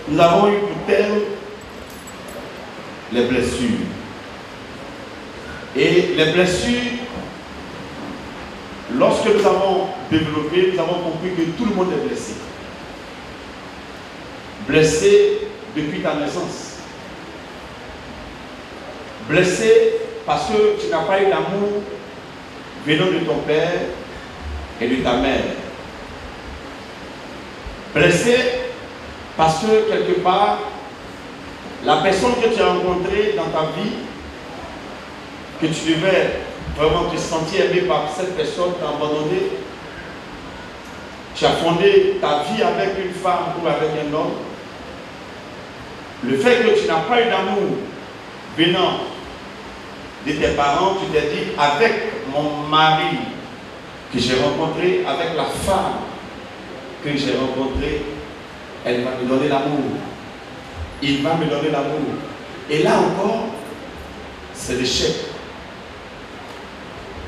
nous avons eu pour thème les blessures. Et les blessures, lorsque nous avons développé, nous avons compris que tout le monde est blessé. Blessé depuis ta naissance. Blessé parce que tu n'as pas eu d'amour venant de ton père et de ta mère. Blessé parce que quelque part, la personne que tu as rencontrée dans ta vie, que tu devais vraiment te sentir aimé par cette personne, t'a abandonné, tu as fondé ta vie avec une femme ou avec un homme. Le fait que tu n'as pas eu d'amour venant de tes parents, tu t'es dit, avec mon mari que j'ai rencontré, avec la femme que j'ai rencontrée, elle va me donner l'amour. Il va me donner l'amour. Et là encore, c'est l'échec.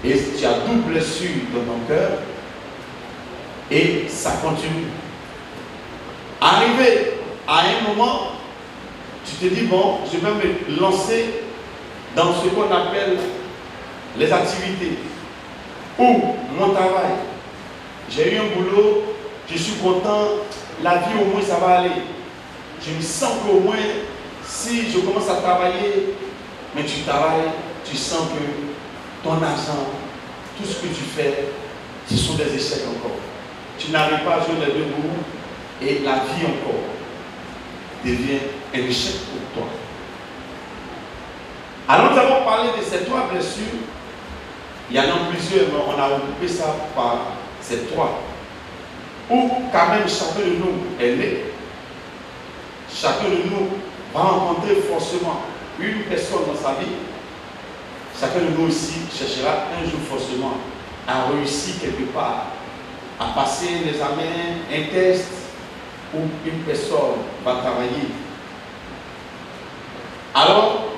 Et tu as double blessure dans ton cœur et ça continue. Arrivé à un moment, tu te dis, bon, je vais me lancer dans ce qu'on appelle les activités ou mon travail. J'ai eu un boulot, je suis content, la vie au moins ça va aller. Je me sens qu'au moins, si je commence à travailler, mais tu travailles, tu sens que ton argent, tout ce que tu fais, ce sont des échecs encore. Tu n'arrives pas à jouer les deux bouts et la vie encore devient un échec pour toi. Alors nous avons parlé de ces trois blessures. Il y en a plusieurs, mais on a regroupé ça par ces trois. Où quand même chacun de nous est né. Chacun de nous va rencontrer forcément une personne dans sa vie. Chacun de nous aussi cherchera un jour forcément à réussir quelque part, à passer les examens, un test où une personne va travailler. Alors,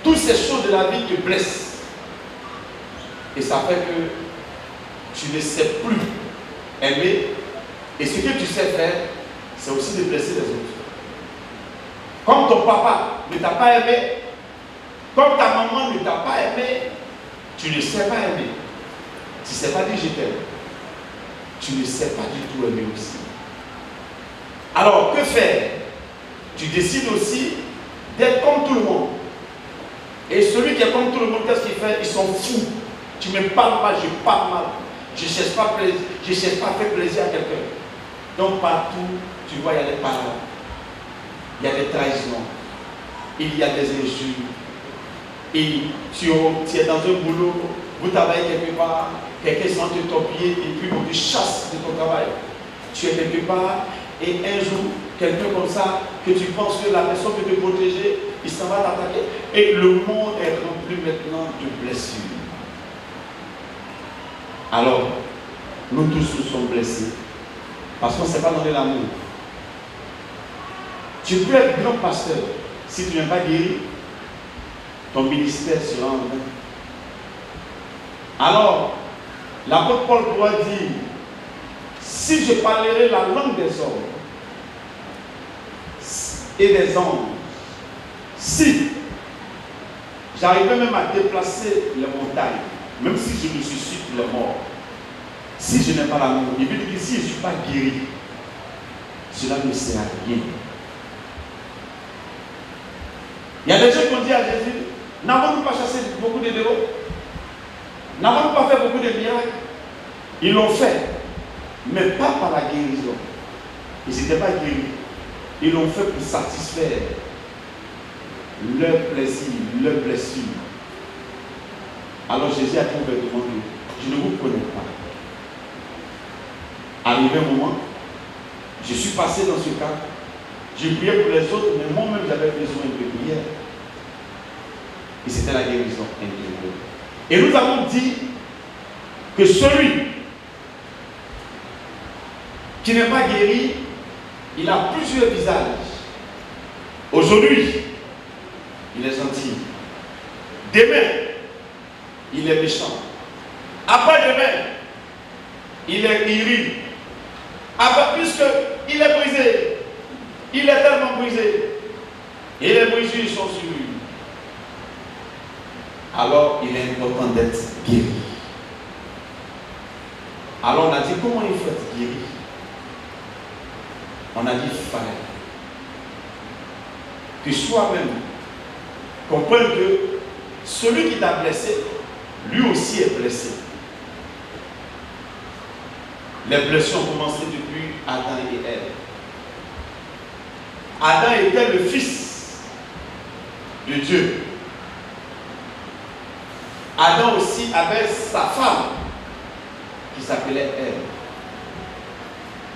toutes ces choses de la vie te blessent. Et ça fait que tu ne sais plus aimer. Et ce que tu sais faire, c'est aussi de blesser les autres. Comme ton papa ne t'a pas aimé, comme ta maman ne t'a pas aimé, tu ne sais pas aimer. Tu ne sais pas dire je t'aime. Tu ne sais pas du tout aimer aussi. Alors, que faire? Tu décides aussi d'être comme tout le monde. Et celui qui est comme tout le monde, qu'est-ce qu'il fait? Ils sont fous. Tu me parles mal, je parle mal. Je ne cherche pas à faire plaisir à quelqu'un. Donc partout, tu vois, il y a des paroles. Il y a des trahisons. Il y a des injures. Et tu es dans un boulot, vous travaillez quelque part, quelqu'un s'en te torpiller et puis on te chasse de ton travail. Tu es quelque part et un jour, quelqu'un comme ça, que tu penses que la personne peut te protéger, il s'en va t'attaquer. Et le monde est rempli maintenant de blessures. Alors, nous tous nous sommes blessés parce qu'on ne s'est pas donné l'amour. Tu peux être grand pasteur si tu n'es pas guéri. Ton ministère sera en vain. Alors, l'apôtre Paul pourra dire, si je parlerai la langue des hommes et des anges, si j'arrivais même à déplacer les montagnes, même si je ressuscite les morts, si je n'ai pas l'amour, il veut dire que si je ne suis pas guéri, cela ne sert à rien. Il y a des gens qui ont dit à Jésus, n'avons-nous pas chassé beaucoup de démons? N'avons-nous pas fait beaucoup de miracles? Ils l'ont fait, mais pas par la guérison. Ils n'étaient pas guéris. Ils l'ont fait pour satisfaire leur plaisir, leur blessure. Alors Jésus a dit ouvertement, je ne vous connais pas. Arrivé un moment, je suis passé dans ce cas, j'ai prié pour les autres, mais moi-même j'avais besoin de prière. Et c'était la guérison intérieure. Et nous avons dit que celui qui n'est pas guéri, il a plusieurs visages. Aujourd'hui, il est gentil. Demain, il est méchant. Après-demain, il est irrité. Après, puisqu'il est brisé, blessures sont sur lui. Alors il est important d'être guéri. Alors on a dit comment il faut être guéri? On a dit fallait que soi-même comprenne que celui qui t'a blessé, lui aussi est blessé. Les blessures ont commencé depuis Adam et Ève. Adam était le fils de Dieu. Adam aussi avait sa femme qui s'appelait Ève.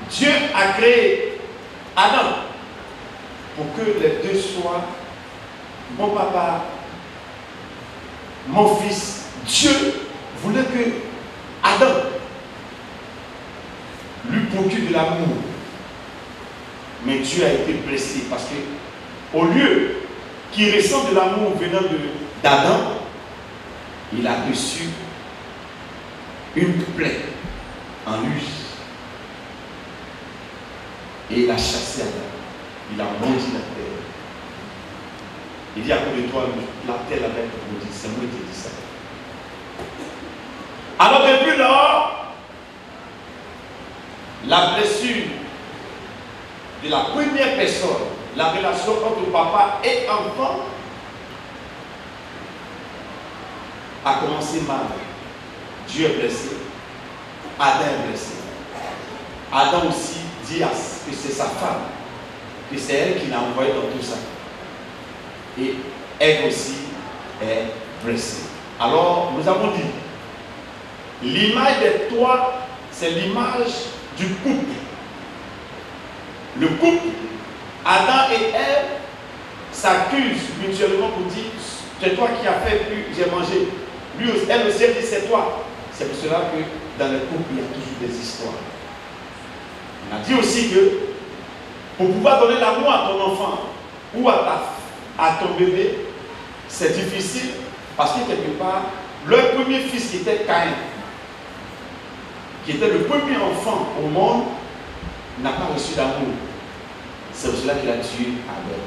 Dieu a créé Adam pour que les deux soient mon papa, mon fils. Dieu voulait que Adam lui procure de l'amour. Mais Dieu a été blessé parce que au lieu qu'il ressent de l'amour venant d'Adam, il a reçu une plaie en lui. Et il a chassé Adam. Il a maudit la terre. Il dit à cause de toi, la terre va être maudite. C'est moi qui ai dit ça. Alors depuis lors, la blessure de la première personne, la relation entre papa et enfant, a commencé mal. Dieu est blessé. Adam est blessé. Adam aussi dit que c'est sa femme, que c'est elle qui l'a envoyé dans tout ça. Et elle aussi est blessée. Alors, nous avons dit, l'image des toits, c'est l'image du couple. Le couple, Adam et Ève, s'accusent mutuellement pour dire, c'est toi qui as fait, puis j'ai mangé. Lui aussi, elle aussi, elle dit, c'est toi. C'est pour cela que dans le couple, il y a toujours des histoires. On a dit aussi que pour pouvoir donner l'amour à ton enfant ou à ton bébé, c'est difficile parce que quelque part, leur premier fils qui était Caïn, qui était le premier enfant au monde, n'a pas reçu d'amour. C'est pour cela qu'il a tué Abel.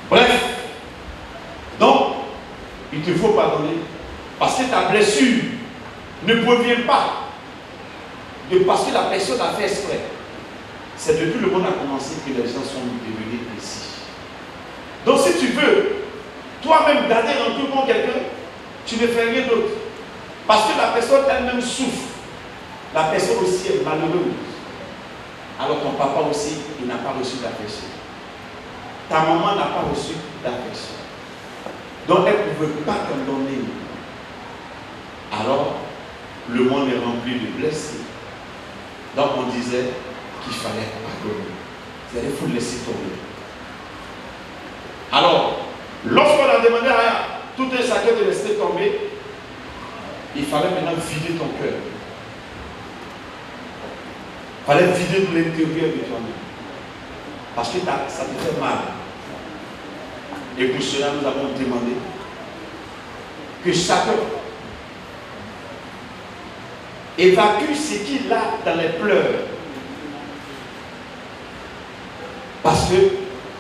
Bref, donc, il te faut pardonner parce que ta blessure ne provient pas de parce que la personne a fait exprès. C'est depuis le monde a commencé que les gens sont devenus ici. Donc si tu veux toi-même garder un peu pour quelqu'un, tu ne fais rien d'autre. Parce que la personne elle-même souffre. La personne aussi est malheureuse. Alors ton papa aussi, il n'a pas reçu d'affection. Ta maman n'a pas reçu d'affection. Donc elle ne pouvait pas t'en donner. Alors, le monde est rempli de blessés. Donc on disait qu'il fallait pardonner. C'est-à-dire qu'il faut laisser tomber. Alors, lorsqu'on a demandé à tout un chacun de laisser tomber, il fallait maintenant vider ton cœur. Il fallait vider de l'intérieur de toi-même. Parce que ça te fait mal. Et pour cela, nous avons demandé que chacun évacue ce qu'il a dans les pleurs. Parce que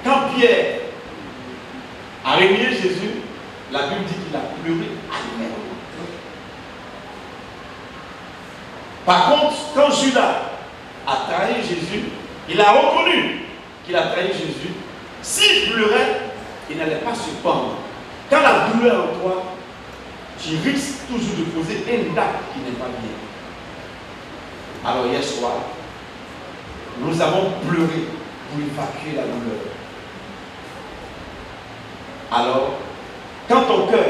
quand Pierre a renié Jésus, la Bible dit qu'il a pleuré amèrement. Par contre, quand Judas a trahi Jésus, il a reconnu qu'il a trahi Jésus. S'il pleurait, il n'allait pas se pendre. Quand la douleur en toi, tu risques toujours de poser un acte qui n'est pas bien. Alors hier soir, nous avons pleuré pour évacuer la douleur. Alors, quand ton cœur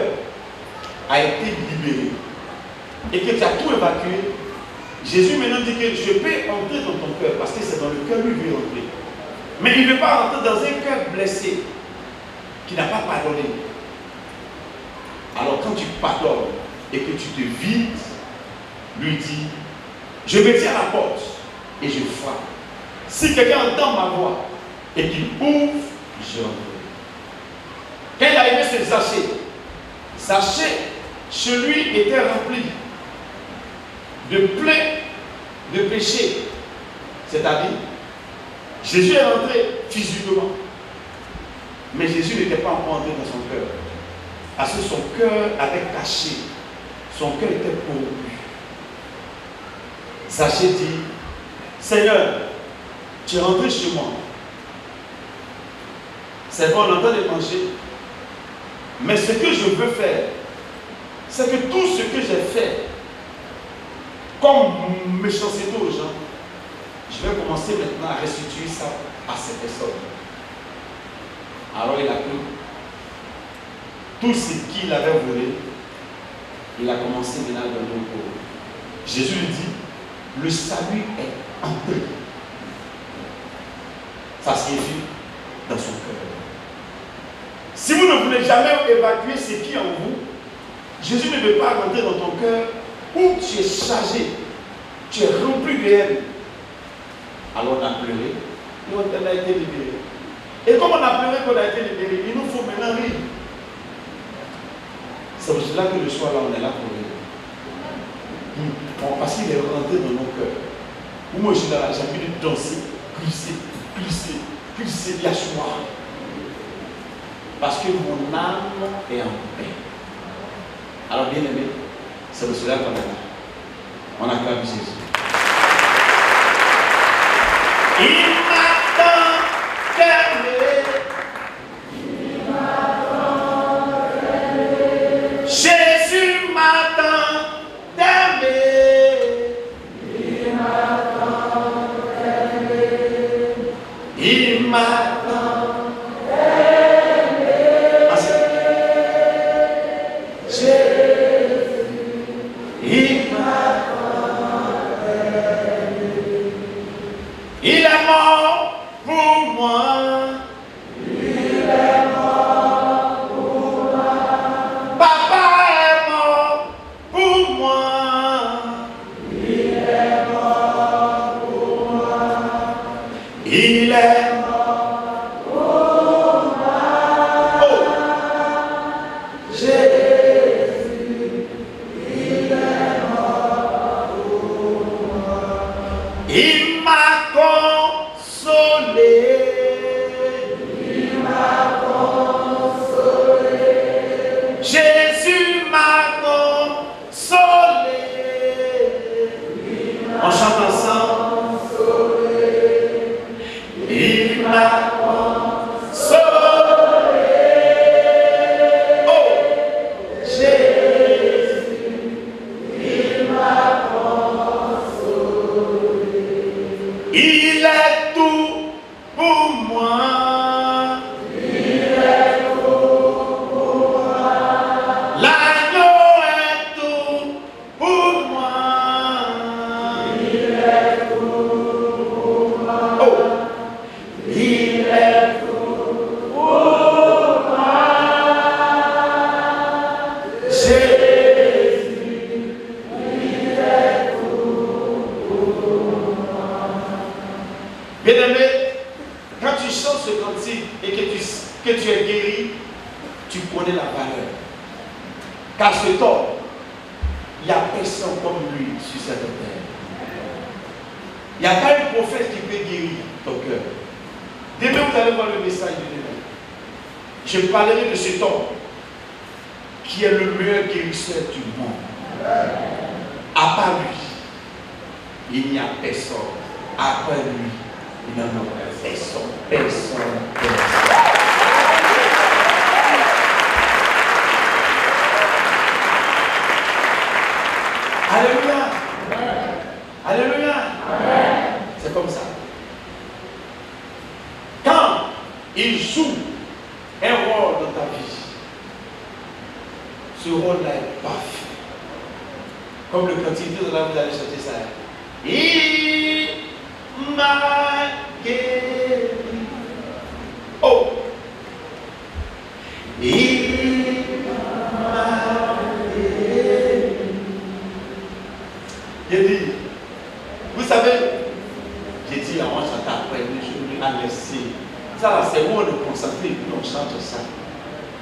a été libéré et que tu as tout évacué, Jésus maintenant dit que je peux entrer dans ton cœur parce que c'est dans le cœur où il veut entrer. Mais il ne veut pas entrer dans un cœur blessé qui n'a pas pardonné. Alors quand tu pardonnes et que tu te vides, lui dit, je me tiens à la porte et je frappe. Si quelqu'un entend ma voix et qu'il ouvre, je rentre. Quand il a aimé ce Zachée, chez lui était rempli de plein de péchés. C'est-à-dire, Jésus est rentré physiquement. Mais Jésus n'était pas encore entré dans son cœur. Parce que son cœur avait caché. Son cœur était corrompu. Zachée dit, Seigneur, tu es rentré chez moi. C'est bon, on entend de manger. Mais ce que je veux faire, c'est que tout ce que j'ai fait, comme méchanceté aux gens, je vais commencer maintenant à restituer ça à ces personnes. Alors il a pris tout ce qu'il avait volé, il a commencé maintenant à donner aux pauvres. Jésus lui dit, le salut est entré. Ça signifie dans son cœur. Si vous ne voulez jamais évacuer ce qui est en vous, Jésus ne veut pas rentrer dans ton cœur où tu es chargé, tu es rempli de haine. Alors on a pleuré et on a été libéré. Et comme on a pleuré qu'on a été libéré, il nous faut maintenant rire. C'est pour cela que le soir là, on est là pour rire. Parce qu'il est rentré dans nos cœurs. Moi je suis là, j'ai envie de danser, pulser, Yahshua. Parce que mon âme est en paix. Alors bien aimé, c'est pour cela qu'on est là. On acclame Jésus. Il m'attend qu'aimer. Jésus m'attend d'aimer. Il m'attend d'aimer. Il m'attend d'aimer. Jésus, il m'attend d'aimer. Il est mort pour moi. Il est mort pour moi. Papa est mort pour moi. Il est mort pour moi. Il est mort pour moi. Oh, Jésus, il est mort pour moi. Il m'a consolé. Il m'a consolé. Jésus m'a consolé. On chante ensemble. Il m'a consolé. Oh, Jésus, il m'a consolé. Il est tout pour moi. Il est tout pour moi. L'agneau est tout pour moi. Il est tout pour moi. Oh, il est tout pour moi. Jésus, il est tout pour moi. Bien-aimé, quand tu chantes ce cantique et que tu es guéri, tu connais la valeur. Car cet homme, il n'y a personne comme lui sur cette terre. Il n'y a pas un prophète qui peut guérir ton cœur. Demain, vous allez voir le message de demain. Je parlerai de cet homme qui est le meilleur guérisseur du monde. À part lui, il n'y a personne. À part lui, il n'y en a personne. Personne. Alléluia. Alléluia. C'est comme ça. Quand il joue un rôle dans ta vie, ce rôle-là est parfait. Comme le cantique de là, vous allez chanter ça. Il m'a guéri. Oh! Il m'a guéri. J'ai dit, vous savez, j'ai dit, on chante après, je lui ai laissé. Ça là, c'est où on est concentré, puis on chante ça.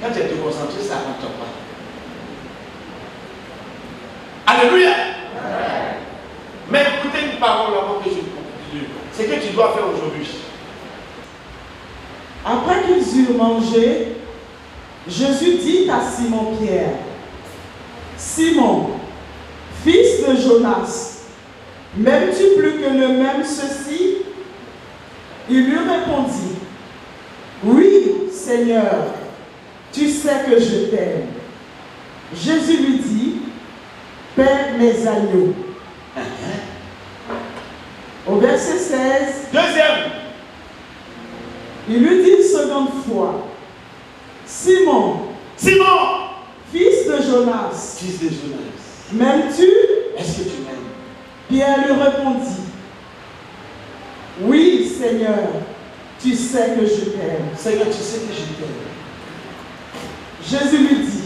Quand tu es concentré, ça ne rentre pas. Alléluia. Mais écoutez une parole avant que je continue. Ce que tu dois faire aujourd'hui. Après qu'ils eurent mangé, Jésus dit à Simon-Pierre, Simon, fils de Jonas, m'aimes-tu plus que le même ceci? Il lui répondit, oui, Seigneur, tu sais que je t'aime. Jésus lui dit, paie mes agneaux. Au verset 16, deuxième, il lui dit une seconde fois, Simon, Simon, fils de Jonas, fils de Jonas, m'aimes-tu? est-ce que tu m'aimes? Pierre lui répondit, oui, Seigneur, tu sais que je t'aime. Seigneur, tu sais que je t'aime. Jésus lui dit,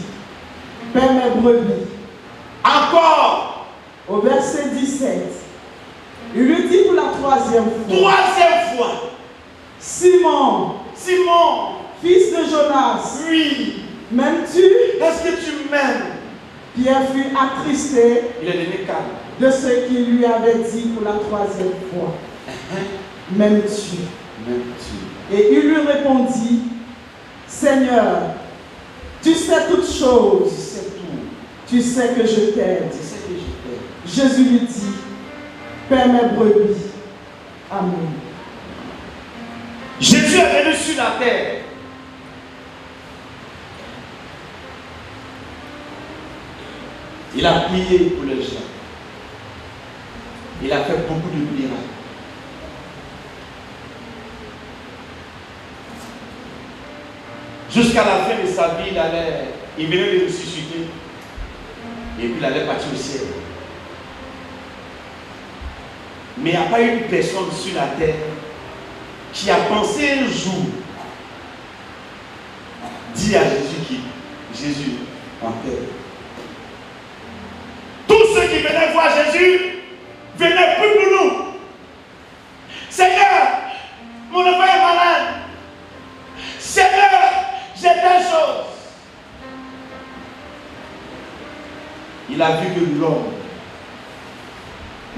paie mes brebis. Encore, Au verset 17, il lui dit pour la troisième fois, troisième fois, Simon, Simon, fils de Jonas, oui, m'aimes-tu? est-ce que tu m'aimes? Pierre fut attristé Il est devenu calme. de ce qu'il lui avait dit pour la troisième fois. M'aimes-tu? M'aimes-tu? Et il lui répondit, Seigneur, tu sais toutes Tu choses, sais tout. tu sais que je t'aime. Tu sais que je t'aime. Jésus lui dit, paie mes brebis. Amen. Jésus est venu sur la terre. Il a prié pour les gens. Il a fait beaucoup de miracles. Jusqu'à la fin de sa vie, il venait de ressusciter. Et puis il allait partir au ciel. Mais il n'y a pas une personne sur la terre qui a pensé un jour dit à Jésus Jésus en terre. Tous ceux qui venaient voir Jésus venaient plus pour nous. Seigneur, mon enfant est malade. Seigneur, j'ai telle chose. Il a vu que l'homme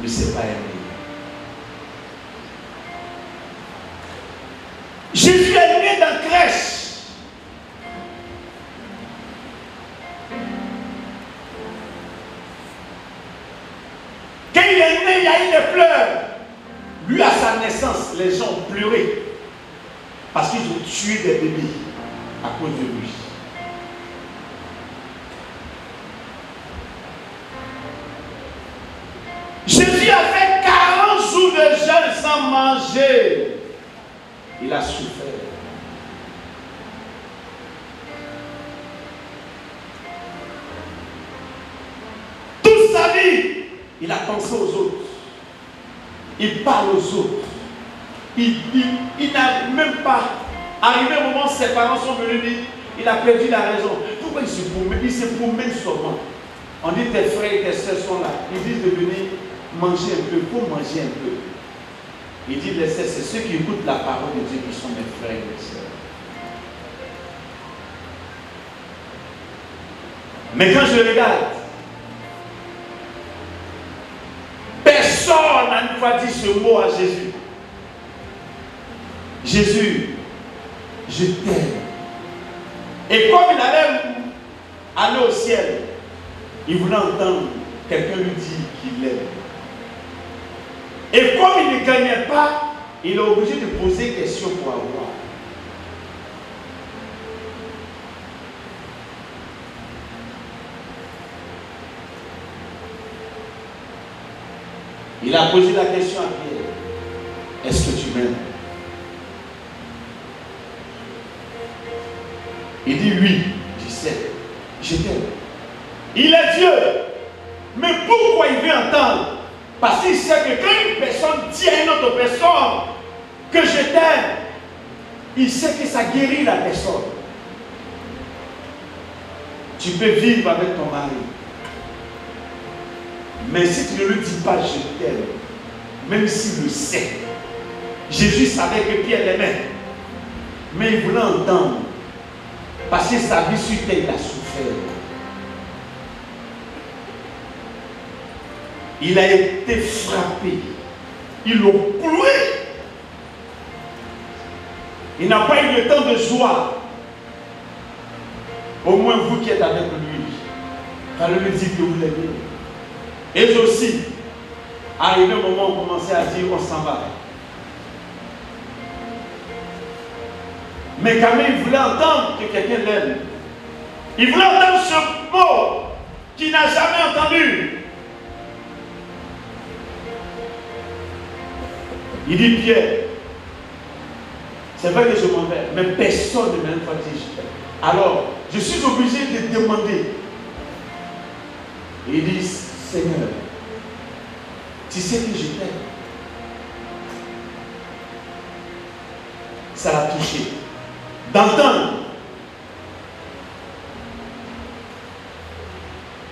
ne s'est pas aimé. Jésus est né dans la crèche. Quand il est né, il y a eu des pleurs. Lui, à sa naissance, les gens ont pleuré. Parce qu'ils ont tué des bébés à cause de lui. Jésus a fait 40 jours de jeûne sans manger. Il a souffert. Toute sa vie, il a pensé aux autres. Il parle aux autres. Il n'a même pas arrivé au moment où ses parents sont venus dire, il a perdu la raison. Pourquoi il se promène? Il se promène seulement. On dit tes frères et tes soeurs sont là. Ils disent de venir manger un peu, pour manger un peu. Il dit les soeurs, c'est ceux qui écoutent la parole de Dieu qui sont mes frères et mes soeurs. Mais quand je regarde, personne n'a une fois dit ce mot à Jésus. Jésus, je t'aime. Et comme il allait aller au ciel, il voulait entendre quelqu'un lui dire qu'il l'aime. Et comme il ne gagnait pas, il est obligé de poser des questions pour avoir. Il a posé la question à Pierre. Est-ce que tu m'aimes? Il dit oui. Je sais. Je t'aime. Il est Dieu. Mais pourquoi il veut entendre? Parce qu'il sait que quand une personne dit à une autre personne que je t'aime, il sait que ça guérit la personne. Tu peux vivre avec ton mari. Mais si tu ne lui dis pas je t'aime, même s'il le sait, Jésus savait que Pierre l'aimait. Mais il voulait entendre. Parce que sa vie sur terre, il a souffert. Il a été frappé. Ils l'ont cloué. Il n'a pas eu le temps de joie. Au moins vous qui êtes avec lui, fallait lui dire que vous l'aimez. Et aussi, arrivé au moment où on commençait à dire on s'en va. Mais quand même, il voulait entendre que quelqu'un l'aime. Il voulait entendre ce mot qu'il n'a jamais entendu. Il dit Pierre, c'est vrai que je m'en vais, mais personne ne m'a dit. Alors, je suis obligé de demander. Il dit, Seigneur, tu sais que je t'aime. Ça l'a touché. D'entendre.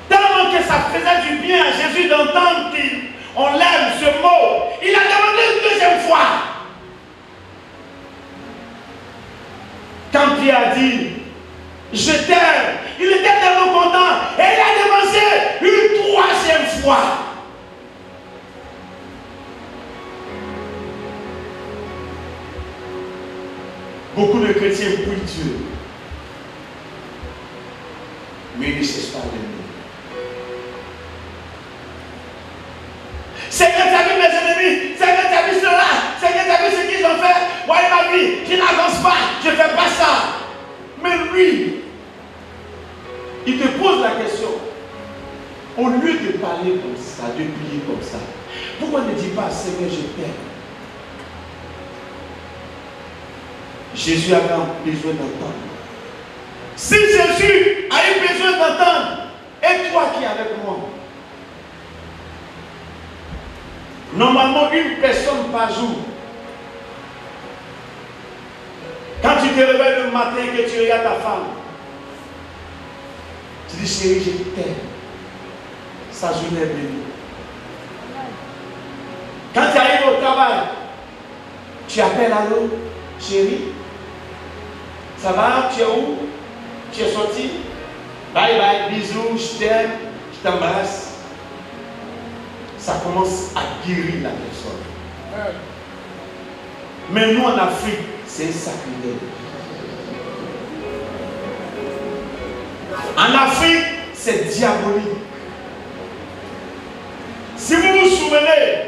Tellement que ça faisait du bien à Jésus d'entendre qu'on l'aime, ce mot. Il a demandé une deuxième fois. Quand Pierre a dit, je t'aime, il était tellement content et il a demandé une troisième fois. Beaucoup de chrétiens prient Dieu, mais ils ne cessent pas d'aimer. Seigneur, tu as vu mes ennemis, Seigneur, tu as vu cela, Seigneur, tu as vu ce qu'ils ont fait. Voyez ma vie, je n'avance pas, je ne fais pas ça. Mais lui, il te pose la question. Au lieu de parler comme ça, de prier comme ça, pourquoi ne dis pas, Seigneur, je t'aime? Jésus avait besoin d'entendre. Si Jésus a eu besoin d'entendre, et toi qui es avec moi, normalement une personne par jour, quand tu te réveilles le matin et que tu regardes ta femme, tu dis chérie, je t'aime. Sa journée est bénie. Quand tu arrives au travail, tu appelles allô, chérie, ça va, tu es où? Tu es sorti? Bye bye, bisous, je t'aime, je t'embrasse. Ça commence à guérir la personne. Mais nous en Afrique, c'est un sacrilège. En Afrique, c'est diabolique. Si vous vous souvenez,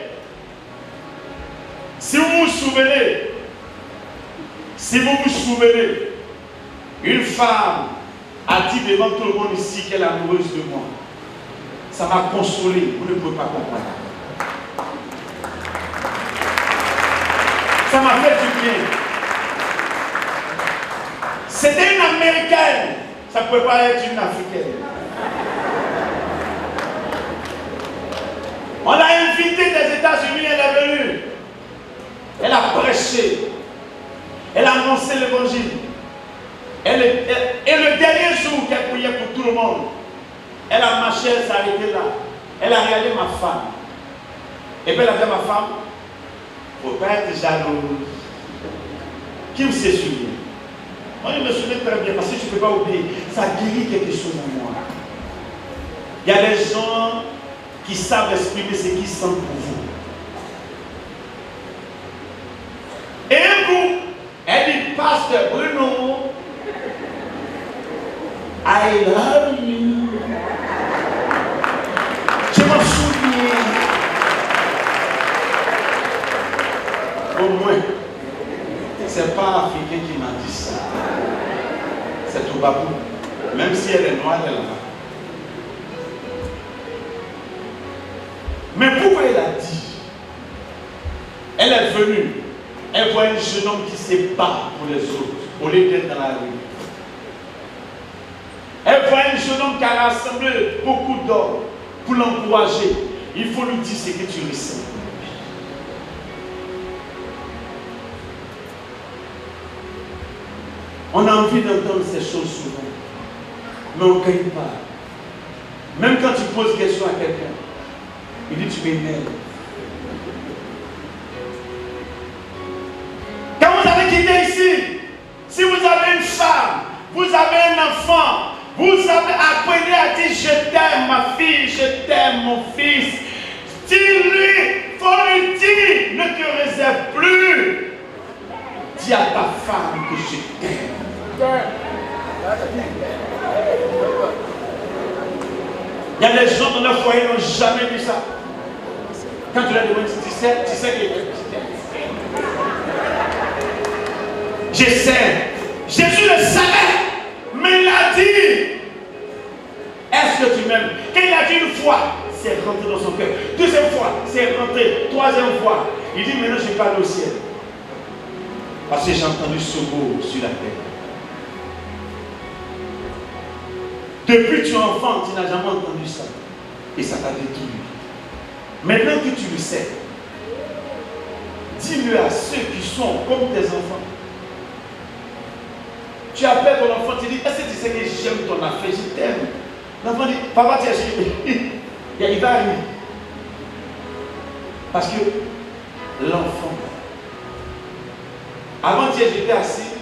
une femme a dit devant tout le monde ici qu'elle est amoureuse de moi. Ça m'a consolé, vous ne pouvez pas comprendre. Ça m'a fait du bien. C'était une Américaine, ça ne pouvait pas être une Africaine. On l'a invitée des États-Unis, elle est venue. Elle a prêché. Elle a annoncé l'évangile. Et le dernier jour qu'elle priait pour tout le monde, elle a marché, elle s'est arrêtée là. Elle a regardé ma femme. Et puis elle a dit à ma femme, il ne faut pas être jalouse. Qui me se souvient? Moi je me souviens très bien parce que je ne peux pas oublier. Ça guérit quelque chose en moi. Il y a des gens qui savent exprimer ce qu'ils sentent pour vous. Et un coup, elle dit, Pasteur Bruno, I love you. Je m'en souviens. Au moins, c'est pas Africain qui m'a dit ça. C'est tout babou. Même si elle est noire, elle est là. Mais pourquoi elle a dit? Elle est venue. Elle voit un jeune homme qui se bat pour les autres, au lieu d'être dans la rue. Elle voit un jeune homme qui a rassemblé beaucoup d'hommes pour l'encourager. Il faut lui dire ce que tu ressens. On a envie d'entendre ces choses souvent, mais on ne gagne pas. Même quand tu poses question à quelqu'un, il dit tu m'énerves. Quand vous avez quitté ici, si vous avez une femme, vous avez un enfant, vous avez appris à dire je t'aime ma fille, je t'aime mon fils. Dis-lui, faut lui dire, ne te réserve plus. Dis dis à ta femme que je t'aime. Il y a des gens dans leur foyer qui n'ont jamais dit ça. Quand tu l'as demandé, tu sais qu'il est. Je sais. Jésus le savait, mais il a dit, est-ce que tu m'aimes? Quand il a dit une fois, c'est rentré dans son cœur. Deuxième fois, c'est rentré. Troisième fois, il dit, maintenant je parle au ciel. Parce que j'ai entendu ce mot sur la terre. Depuis que tu es enfant, tu n'as jamais entendu ça. Et ça t'a détruit. Maintenant que tu le sais, dis-le à ceux qui sont comme tes enfants. Tu appelles ton enfant, tu dis, est-ce que tu sais que j'aime ton affaire, je t'aime. L'enfant dit, papa, tu as chéri. Il va arriver. Parce que l'enfant, avant-hier, j'étais assis,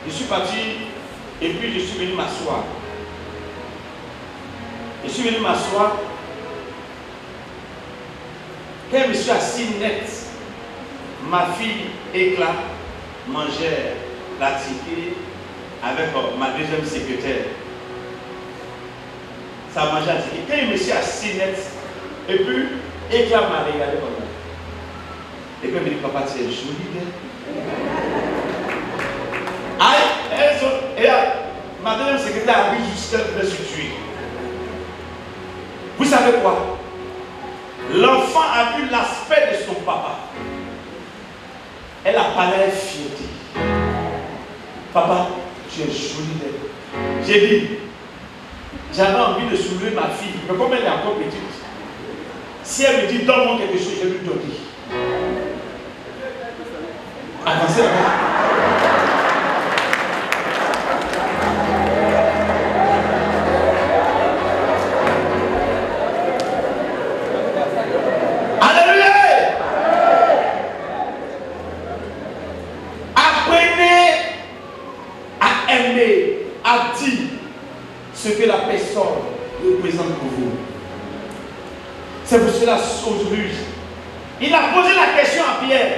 je suis parti et puis je suis venu m'asseoir. Je suis venu m'asseoir. Quand je me suis assis net, ma fille Éclat mangeait la ticket avec ma deuxième secrétaire. Ça mangeait la ticket. Quand je me suis assis net, et puis Éclat m'a regardé comme ça. Et puis elle me dit, papa, tu es joli. Aïe, ma deuxième secrétaire a vu jusqu'à me tuer. Vous savez quoi? L'enfant a vu l'aspect de son papa. Elle a parlé avec fierté. Papa, tu es joli. J'ai dit, j'avais envie de soulever ma fille, mais comme elle est encore petite, si elle me dit donne-moi quelque chose, je vais lui donner. Avancez là-bas. A dit ce que la personne représente pour vous. C'est pour cela aujourd'hui, il a posé la question à Pierre.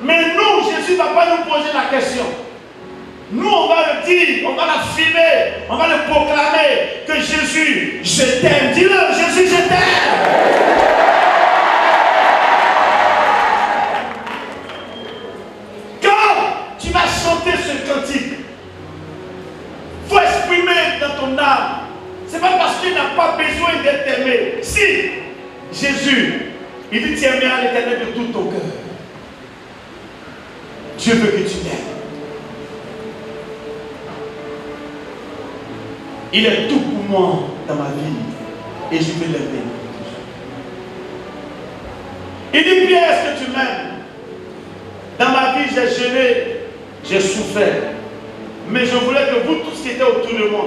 Mais nous, Jésus ne va pas nous poser la question. Nous, on va le dire, on va l'affirmer, on va le proclamer que Jésus, je t'aime. Dis-le, Jésus, je t'aime. Quand tu vas chanter ce cantique, il faut exprimer dans ton âme. Ce n'est pas parce qu'il n'a pas besoin d'être aimé. Si Jésus, il dit tu aimeras l'Éternel de tout ton cœur. Dieu veut que tu l'aimes. Il est tout pour moi dans ma vie et je vais l'aimer. Il dit Pierre, est-ce que tu m'aimes? Dans ma vie, j'ai jeûné, j'ai souffert. Mais je voulais que vous tous qui étaient autour de moi,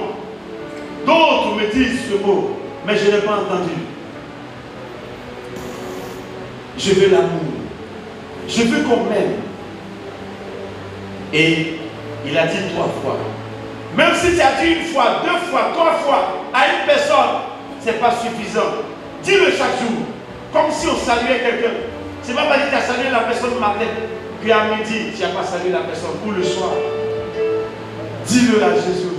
d'autres me disent ce mot, mais je n'ai pas entendu. Je veux l'amour. Je veux qu'on m'aime. Et il a dit 3 fois. Même si tu as dit 1 fois, 2 fois, 3 fois à une personne, ce n'est pas suffisant. Dis-le chaque jour, comme si on saluait quelqu'un. Ce n'est pas parce que tu as salué la personne le matin, puis à midi, tu n'as pas salué la personne, ou le soir. Dis-le à Jésus.